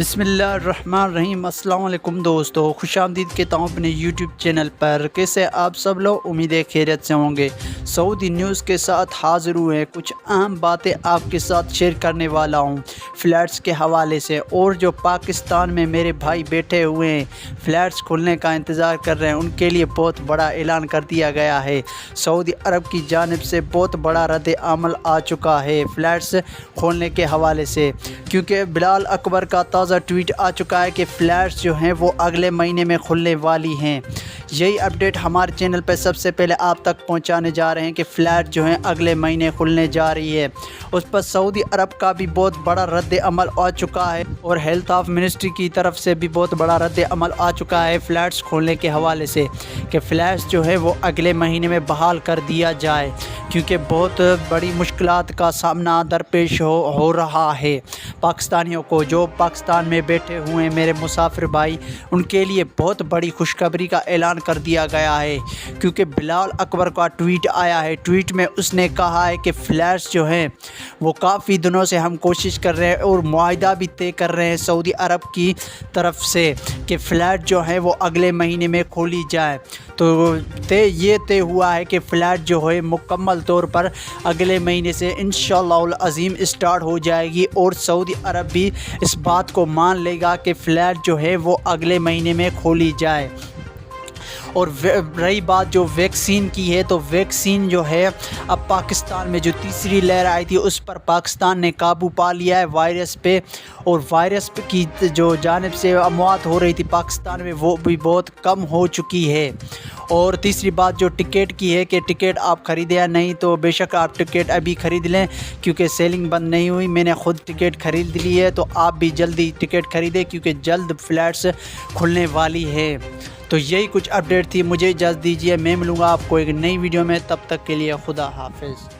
بسم اللہ الرحمن الرحیم۔ السلام علیکم دوستو، خوش آمدید کہتا ہوں اپنے یوٹیوب چینل پر۔ کیسے آپ سب لوگ امید خیریت سے ہوں گے۔ سعودی نیوز کے ساتھ حاضر ہوئے، کچھ اہم باتیں آپ کے ساتھ شیئر کرنے والا ہوں فلائٹس کے حوالے سے۔ اور جو پاکستان میں میرے بھائی بیٹھے ہوئے ہیں، فلائٹس کھلنے کا انتظار کر رہے ہیں، ان کے لیے بہت بڑا اعلان کر دیا گیا ہے۔ سعودی عرب کی جانب سے بہت بڑا رد عمل آ چکا ہے فلائٹس کھولنے کے حوالے سے، کیونکہ بلال اکبر کا تازہ ٹویٹ آ چکا ہے کہ فلائٹس جو ہیں وہ اگلے مہینے میں کھلنے والی ہیں۔ یہی اپڈیٹ ہمارے چینل پہ سب سے پہلے آپ تک پہنچانے جا رہے ہیں کہ فلائٹ جو ہیں اگلے مہینے کھلنے جا رہی ہے۔ اس پر سعودی عرب کا بھی بہت بڑا رد عمل آ چکا ہے، اور ہیلتھ آف منسٹری کی طرف سے بھی بہت بڑا رد عمل آ چکا ہے فلائٹس کھولنے کے حوالے سے، کہ فلائٹس جو ہے وہ اگلے مہینے میں بحال کر دیا جائے، کیونکہ بہت بڑی مشکلات کا سامنا درپیش ہو رہا ہے پاکستانیوں کو۔ جو پاکستان میں بیٹھے ہوئے ہیں میرے مسافر بھائی، ان کے لیے بہت بڑی خوشخبری کا اعلان کر دیا گیا ہے، کیونکہ بلال اکبر کا ٹویٹ آیا ہے۔ ٹویٹ میں اس نے کہا ہے کہ فلائٹس جو ہیں وہ کافی دنوں سے ہم کوشش کر رہے ہیں اور معاہدہ بھی طے کر رہے ہیں سعودی عرب کی طرف سے کہ فلائٹ جو ہے وہ اگلے مہینے میں کھولی جائے۔ تو یہ طے ہوا ہے کہ فلائٹ جو ہے مکمل طور پر اگلے مہینے سے انشاءاللہ العظیم اسٹارٹ ہو جائے گی، اور سعودی عرب بھی اس بات کو مان لے گا کہ فلائٹ جو ہے وہ اگلے مہینے میں کھولی جائے۔ اور رہی بات جو ویکسین کی ہے، تو ویکسین جو ہے اب پاکستان میں جو تیسری لہر آئی تھی اس پر پاکستان نے قابو پا لیا ہے وائرس پہ، اور وائرس کی جو جانب سے اموات ہو رہی تھی پاکستان میں وہ بھی بہت کم ہو چکی ہے۔ اور تیسری بات جو ٹکٹ کی ہے کہ ٹکٹ آپ خریدیں یا نہیں، تو بے شک آپ ٹکٹ ابھی خرید لیں، کیونکہ سیلنگ بند نہیں ہوئی۔ میں نے خود ٹکٹ خرید لی ہے، تو آپ بھی جلدی ٹکٹ خریدیں، کیونکہ جلد فلائٹس کھلنے والی ہے۔ تو یہی کچھ اپڈیٹ تھی، مجھے اجازت دیجیے، میں ملوں گا آپ کو ایک نئی ویڈیو میں، تب تک کے لیے خدا حافظ۔